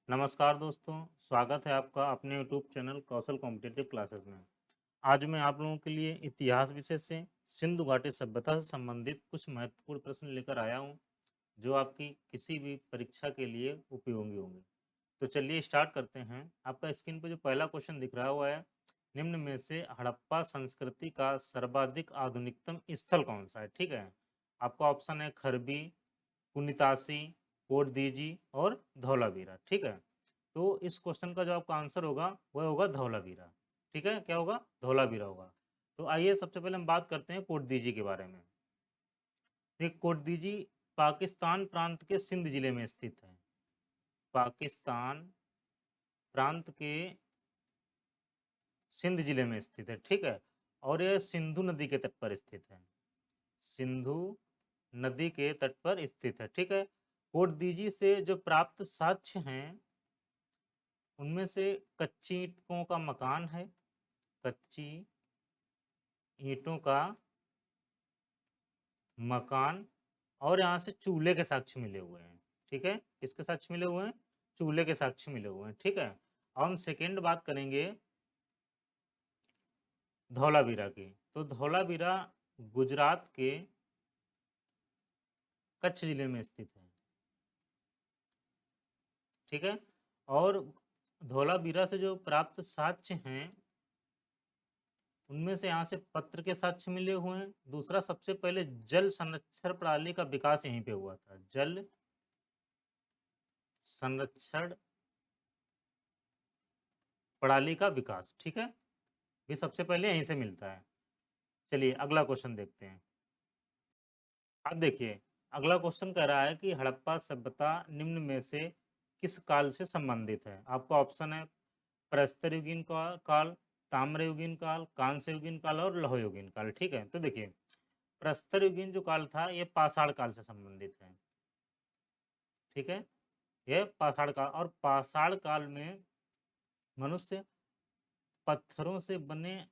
नमस्कार दोस्तों, स्वागत है आपका अपने यूट्यूब चैनल कौशल कॉम्पिटिटिव क्लासेस में। आज मैं आप लोगों के लिए इतिहास विषय से सिंधु घाटी सभ्यता से संबंधित कुछ महत्वपूर्ण प्रश्न लेकर आया हूं, जो आपकी किसी भी परीक्षा के लिए उपयोगी होंगे। तो चलिए स्टार्ट करते हैं। आपका स्क्रीन पर जो पहला क्वेश्चन दिख रहा हुआ है, निम्न में से हड़प्पा संस्कृति का सर्वाधिक आधुनिकतम स्थल कौन सा है? ठीक है, आपका ऑप्शन है खरबी, पुनितासी, कोटदीजी और धौलावीरा। ठीक है, तो इस क्वेश्चन का जो आपका आंसर होगा वह होगा धौलावीरा। ठीक है, क्या होगा? धौलावीरा होगा। तो आइए सबसे पहले हम बात करते हैं कोटदीजी के बारे में। एक कोटदीजी पाकिस्तान प्रांत के सिंध जिले में स्थित है। पाकिस्तान प्रांत के सिंध जिले में स्थित है। ठीक है, और यह सिंधु नदी के तट पर स्थित है। सिंधु नदी के तट पर स्थित है। ठीक है, कोटदीजी से जो प्राप्त साक्ष्य हैं उनमें से कच्ची ईंटों का मकान है। कच्ची ईंटों का मकान, और यहाँ से चूल्हे के साक्ष्य मिले हुए हैं। ठीक है, किसके साक्ष्य मिले हुए हैं? चूल्हे के साक्ष्य मिले हुए हैं। ठीक है, अब हम सेकेंड बात करेंगे धौलावीरा की। तो धौलावीरा गुजरात के कच्छ जिले में स्थित है। ठीक है, और धौलावीरा से जो प्राप्त साक्ष्य हैं उनमें से यहाँ से पत्र के साक्ष्य मिले हुए हैं। दूसरा, सबसे पहले जल संरक्षण प्रणाली का विकास यहीं पे हुआ था। जल संरक्षण प्रणाली का विकास, ठीक है, ये सबसे पहले यहीं से मिलता है। चलिए अगला क्वेश्चन देखते हैं। अब देखिए, अगला क्वेश्चन कह रहा है कि हड़प्पा सभ्यता निम्न में से किस काल से संबंधित है? आपका ऑप्शन है प्रस्तर युगीन काल, ताम्र युगीन काल, कांस्य युगीन काल और लौह युगीन काल। ठीक है, तो देखिए प्रस्तर युगीन जो काल था ये पाषाण काल से संबंधित है। ठीक है, यह पाषाण काल, और पाषाण काल में मनुष्य पत्थरों से बने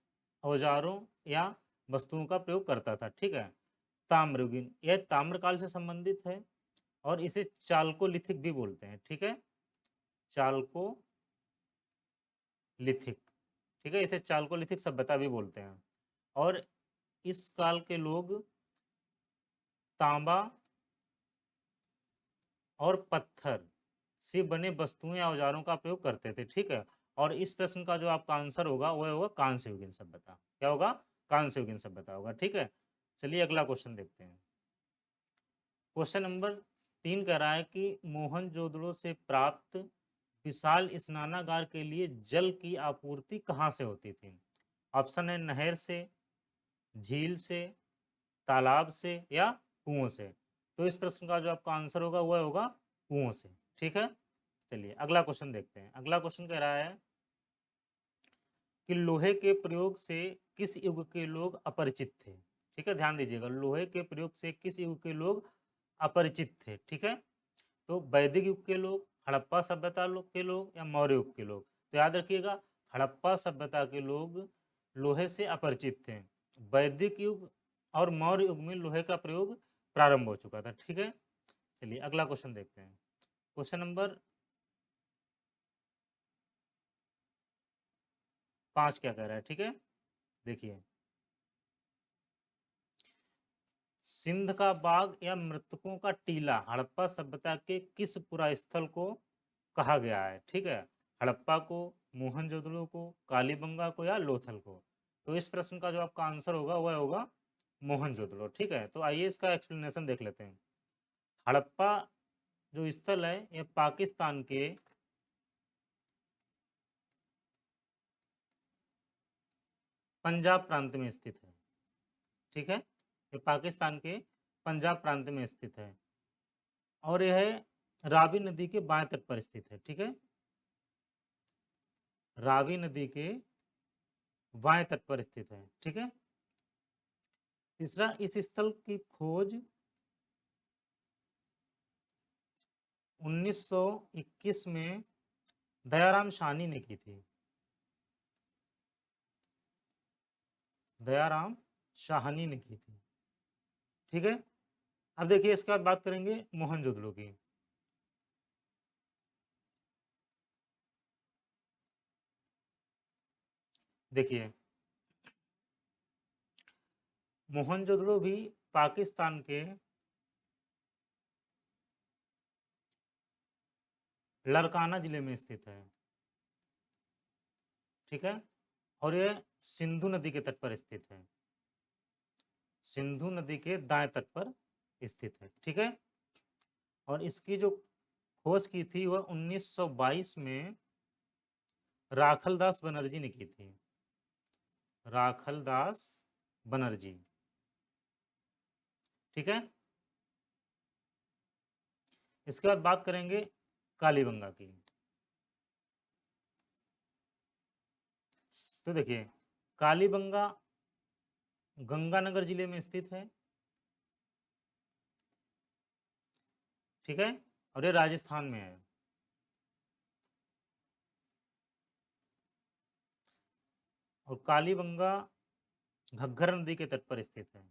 औजारों या वस्तुओं का प्रयोग करता था। ठीक है, ताम्रयुगीन यह ताम्रकाल से संबंधित है और इसे चाल्कोलिथिक भी बोलते हैं। ठीक है, चाल्कोलिथिक। ठीक है, इसे चाल्कोलिथिक सभ्यता भी बोलते हैं। और इस काल के लोग तांबा और पत्थर से बने वस्तुओं या औजारों का प्रयोग करते थे। ठीक है, और इस प्रश्न का जो आपका आंसर होगा वह होगा कांस्य युगीन सभ्यता। क्या होगा? कांस्य युगीन सभ्यता होगा। ठीक है, चलिए अगला क्वेश्चन देखते हैं। क्वेश्चन नंबर 3 कह रहा है कि मोहनजोदड़ो से प्राप्त विशाल स्नानागार के लिए जल की आपूर्ति कहाँ से होती थी? ऑप्शन है नहर से, झील से, तालाब से या कुओं से। तो इस प्रश्न का जो आपका आंसर होगा वह होगा कुओं से। ठीक है, चलिए अगला क्वेश्चन देखते हैं। अगला क्वेश्चन कह रहा है कि लोहे के प्रयोग से किस युग के लोग अपरिचित थे? ठीक है, ध्यान दीजिएगा, लोहे के प्रयोग से किस युग के लोग अपरिचित थे? ठीक है, तो वैदिक युग के लोग, हड़प्पा सभ्यता के लोग या मौर्य युग के लोग? तो याद रखिएगा, हड़प्पा सभ्यता के लोग लोहे से अपरिचित थे। वैदिक युग और मौर्य युग में लोहे का प्रयोग प्रारंभ हो चुका था। ठीक है, चलिए अगला क्वेश्चन देखते हैं। क्वेश्चन नंबर 5 क्या कह रहा है? ठीक है, देखिए, सिंध का बाग या मृतकों का टीला हड़प्पा सभ्यता के किस पुरा स्थल को कहा गया है? ठीक है, हड़प्पा को, मोहनजोदड़ो को, कालीबंगा को या लोथल को? तो इस प्रश्न का जो आपका आंसर होगा वह होगा मोहनजोदड़ो। ठीक है, तो आइए इसका एक्सप्लेनेशन देख लेते हैं। हड़प्पा जो स्थल है यह पाकिस्तान के पंजाब प्रांत में स्थित है। ठीक है, ये पाकिस्तान के पंजाब प्रांत में स्थित है और यह रावी नदी के बाएं तट पर स्थित है। ठीक है, रावी नदी के बाएं तट पर स्थित है। ठीक है, तीसरा, इस स्थल की खोज 1921 में दयाराम साहनी ने की थी। दयाराम साहनी ने की थी। ठीक है, अब देखिए इसके बाद बात करेंगे मोहनजोदड़ो की। देखिए मोहनजोदड़ो भी पाकिस्तान के लड़काना जिले में स्थित है, ठीक है, और ये सिंधु नदी के तट पर स्थित है, सिंधु नदी के दाएं तट पर स्थित है, ठीक है। और इसकी जो खोज की थी वह 1922 में राखलदास बनर्जी ने की थी, राखलदास बनर्जी, ठीक है। इसके बाद बात करेंगे कालीबंगा की। तो देखिए कालीबंगा गंगानगर जिले में स्थित है, ठीक है, और ये राजस्थान में है। और कालीबंगा घग्गर नदी के तट पर स्थित है,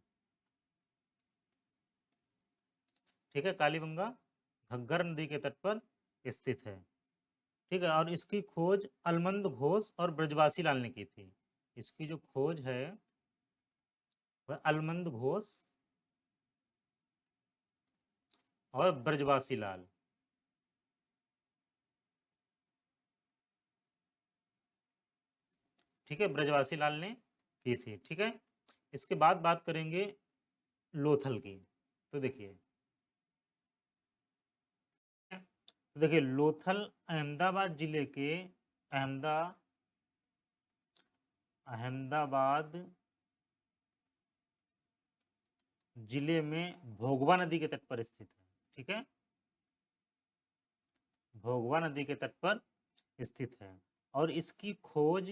ठीक है, कालीबंगा घग्गर नदी के तट पर स्थित है, ठीक है। और इसकी खोज अलमंद घोष और ब्रजवासी लाल ने की थी, इसकी जो खोज है वह अलमंद घोष और ब्रजवासी लाल, ठीक है, ब्रजवासी लाल ने की थी, ठीक है। इसके बाद बात करेंगे लोथल की। तो देखिए लोथल अहमदाबाद जिले के अहमदाबाद जिले में भोगवा नदी के तट पर स्थित है, ठीक है, भोगवा नदी के तट पर स्थित है। और इसकी खोज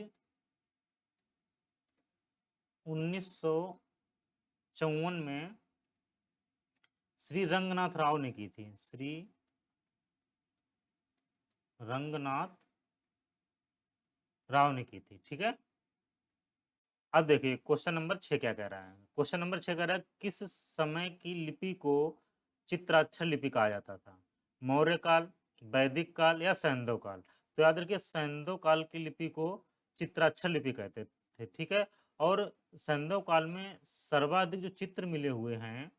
1954 में श्री रंगनाथ राव ने की थी, श्री रंगनाथ राव ने की थी, ठीक है। अब देखिए क्वेश्चन नंबर 6 क्या कह रहा है। क्वेश्चन नंबर 6 कह रहा है किस समय की लिपि को चित्राक्षर लिपि कहा जाता था, मौर्य काल, वैदिक काल या सैंधव काल। तो याद रखिए सैंधव काल की लिपि को चित्राक्षर लिपि कहते थे, ठीक है। और सैंधव काल में सर्वाधिक जो चित्र मिले हुए हैं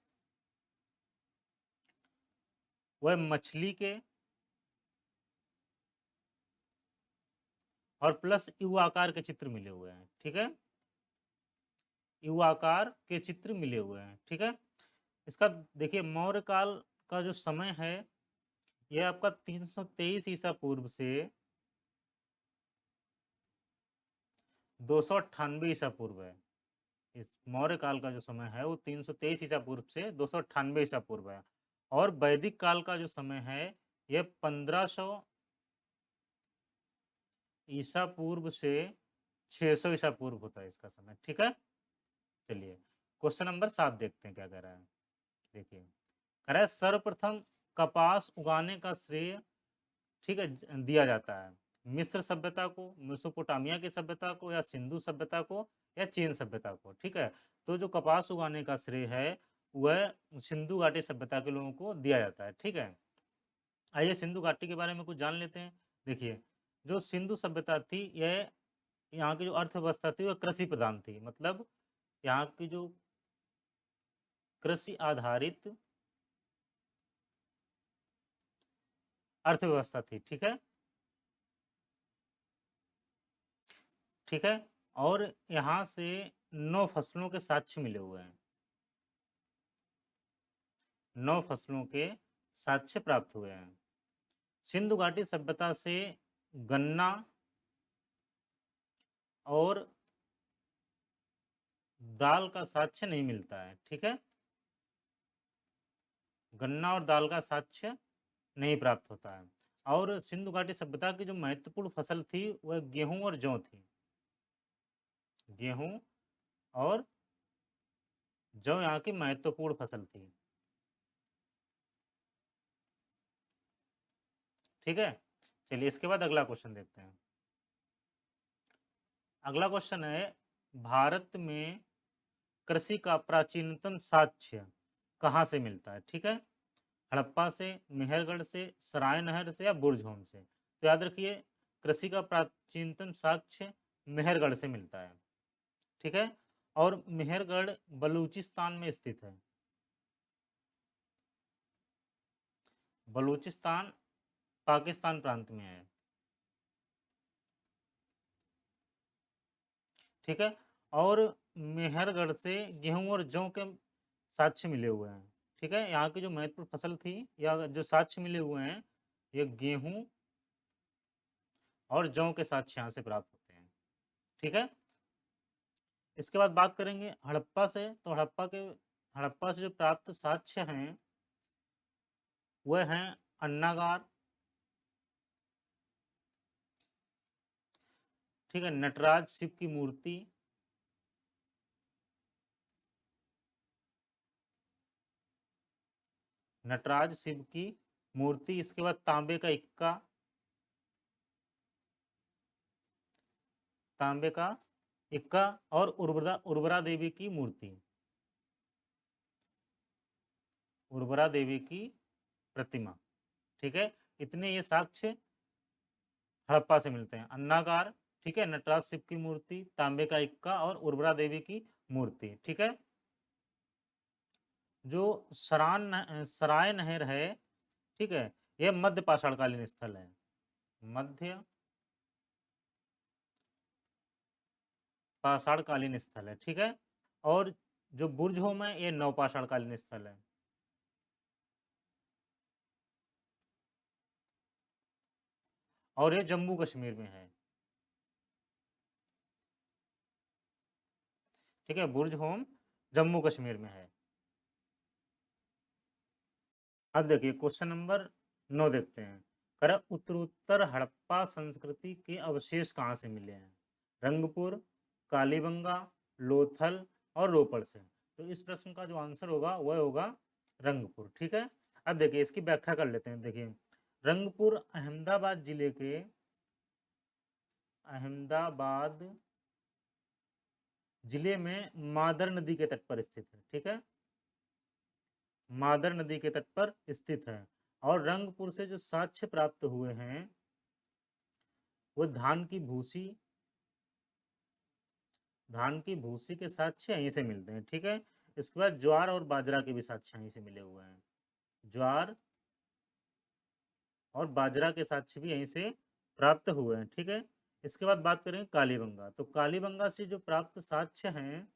वह मछली के और प्लस यू आकार के चित्र मिले हुए हैं, ठीक है, यू आकार के चित्र मिले हुए हैं, ठीक है। इसका देखिए मौर्य काल का जो समय है यह आपका 323 ईसा पूर्व से 298 ईसा पूर्व है। इस मौर्य काल का जो समय है वो 323 ईसा पूर्व से 298 ईसा पूर्व है। और वैदिक काल का जो समय है यह 1500 ईसा पूर्व से 600 ईसा पूर्व होता है इसका समय, ठीक है। चलिए क्वेश्चन नंबर 7 देखते हैं क्या कह रहा है। देखिए कह रहा है सर्वप्रथम कपास उगाने का श्रेय, ठीक है, दिया जाता है मिस्र सभ्यता को, मेसोपोटामिया की सभ्यता को, या सिंधु सभ्यता को, या चीन सभ्यता को, ठीक है। तो जो कपास उगाने का श्रेय है वह सिंधु घाटी सभ्यता के लोगों को दिया जाता है, ठीक है। आइए सिंधु घाटी के बारे में कुछ जान लेते हैं। देखिए जो सिंधु सभ्यता थी यह यहाँ की जो अर्थव्यवस्था थी वह कृषि प्रधान थी, मतलब यहाँ की जो कृषि आधारित अर्थव्यवस्था थी, ठीक है, ठीक है। और यहाँ से 9 फसलों के साक्ष्य मिले हुए हैं, 9 फसलों के साक्ष्य प्राप्त हुए हैं। सिंधु घाटी सभ्यता से गन्ना और दाल का साक्ष्य नहीं मिलता है, ठीक है, गन्ना और दाल का साक्ष्य नहीं प्राप्त होता है। और सिंधु घाटी सभ्यता की जो महत्वपूर्ण फसल थी वह गेहूं और जौ थी, गेहूं और जौ यहाँ की महत्वपूर्ण फसल थी, ठीक है। चलिए इसके बाद अगला क्वेश्चन देखते हैं। अगला क्वेश्चन है भारत में कृषि का प्राचीनतम साक्ष्य कहाँ से मिलता है, ठीक है, हड़प्पा से, मेहरगढ़ से, सराय नहर से, या बुर्ज होम से। तो याद रखिए कृषि का प्राचीनतम साक्ष्य मेहरगढ़ से मिलता है, ठीक है। और मेहरगढ़ बलूचिस्तान में स्थित है। बलूचिस्तान पाकिस्तान प्रांत में है, ठीक है। और मेहरगढ़ से गेहूं और जौ के साक्ष्य मिले हुए हैं, ठीक है। यहाँ की जो महत्वपूर्ण फसल थी या जो साक्ष्य मिले हुए हैं, ये गेहूं और जौ के साक्ष्य यहाँ से प्राप्त होते हैं, ठीक है। इसके बाद बात करेंगे हड़प्पा से। तो हड़प्पा से जो प्राप्त साक्ष्य हैं वह हैं अन्नागार, ठीक है, नटराज शिव की मूर्ति, नटराज शिव की मूर्ति। इसके बाद तांबे का इक्का, तांबे का इक्का, और उर्वरा उर्वरा देवी की मूर्ति, उर्वरा देवी की प्रतिमा, ठीक है। इतने ये साक्ष्य हड़प्पा से मिलते हैं। अन्नागार, ठीक है, नटराज शिव की मूर्ति, तांबे का इक्का और उर्वरा देवी की मूर्ति, ठीक है। जो सराय नहर है, ठीक है, यह मध्य पाषाणकालीन स्थल है, मध्य पाषाणकालीन स्थल है, ठीक है। और जो बुर्जहोम है ये नवपाषाणकालीन स्थल है, और ये जम्मू कश्मीर में है, ठीक है। बुर्जहोम जम्मू कश्मीर में है। अब देखिए क्वेश्चन नंबर 9 देखते हैं। कह रहा उत्तरोत्तर हड़प्पा संस्कृति के अवशेष कहाँ से मिले हैं? रंगपुर, कालीबंगा, लोथल और रोपड़ से। तो इस प्रश्न का जो आंसर होगा वह होगा रंगपुर, ठीक है। अब देखिए इसकी व्याख्या कर लेते हैं। देखिए रंगपुर अहमदाबाद जिले के, अहमदाबाद जिले में मादर नदी के तट पर स्थित है, ठीक है, मादर नदी के तट पर स्थित है। और रंगपुर से जो साक्ष्य प्राप्त हुए हैं वो धान की भूसी के साक्ष्य यहीं से मिलते हैं, ठीक है। इसके बाद ज्वार और बाजरा के भी साक्ष्य यहीं से मिले हुए हैं, ज्वार और बाजरा के साक्ष्य भी यहीं से प्राप्त हुए हैं, ठीक है। इसके बाद बात करें कालीबंगा। तो कालीबंगा से जो प्राप्त साक्ष्य हैं,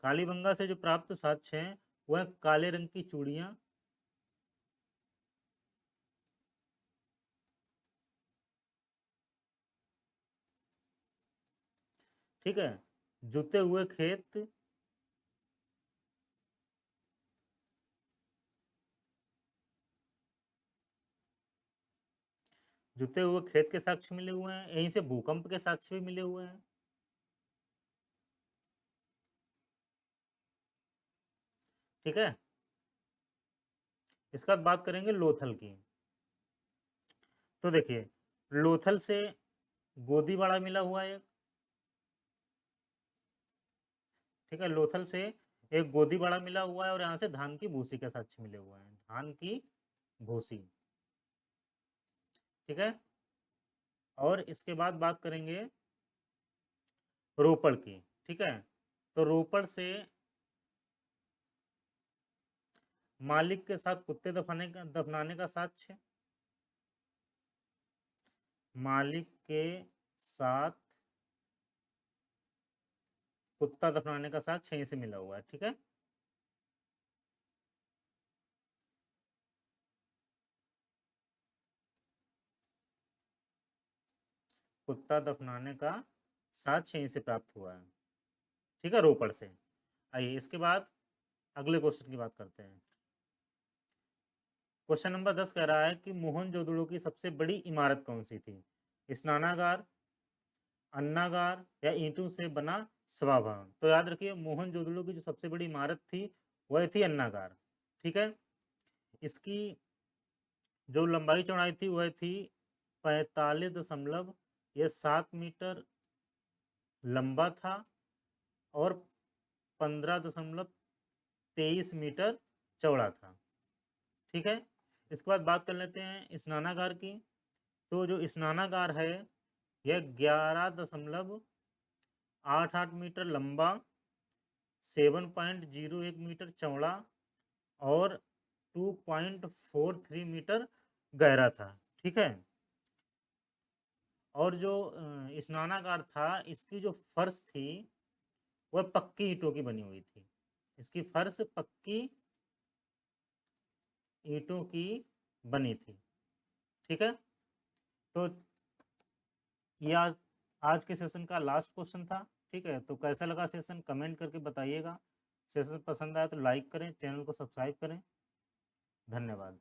कालीबंगा से जो प्राप्त साक्ष्य हैं वह काले रंग की चूड़ियां, ठीक है, जुते हुए खेत, जुते हुए खेत के साक्ष्य मिले हुए हैं, यहीं से भूकंप के साक्ष्य भी मिले हुए हैं, ठीक है। इसके बाद बात करेंगे लोथल की। तो देखिए लोथल से गोदीबाड़ा मिला हुआ है, ठीक है, लोथल से एक गोदीबाड़ा मिला हुआ है और यहाँ से धान की भूसी के साक्ष्य मिले हुए हैं, धान की भूसी, ठीक है। और इसके बाद बात करेंगे रोपड़ की, ठीक है। तो रोपड़ से मालिक के साथ कुत्ते दफनाने का साक्ष्य, मालिक के साथ कुत्ता दफनाने का साक्ष्य यहीं से मिला हुआ है, ठीक है। कुत्ता दफनाने का साक्ष्य यहीं से प्राप्त हुआ है, ठीक है, रोपड़ से। आइए इसके बाद अगले क्वेश्चन की बात करते हैं। क्वेश्चन नंबर 10 कह रहा है कि मोहनजोदड़ो की सबसे बड़ी इमारत कौन सी थी? स्नानागार, अन्नागार या ईंटों से बना सभाभवन। तो याद रखिए मोहनजोदड़ो की जो सबसे बड़ी इमारत थी वह थी अन्नागार, ठीक है। इसकी जो लंबाई चौड़ाई थी वह थी 45.7 मीटर लंबा था और 15.23 मीटर चौड़ा था, ठीक है। इसके बाद बात कर लेते हैं स्नानागार की। तो जो स्नानागार है यह 11.88 मीटर लंबा, 7.01 मीटर चौड़ा और 2.43 मीटर गहरा था। ठीक है। और जो स्नानागार था इसकी जो फर्श थी वह पक्की ईंटों की बनी हुई थी। इसकी फर्श पक्की ईंटों की बनी थी। ठीक है। तो ये आज के सेशन का लास्ट क्वेश्चन था। ठीक है। तो कैसा लगा सेशन कमेंट करके बताइएगा। सेशन पसंद आया तो लाइक करें, चैनल को सब्सक्राइब करें। धन्यवाद।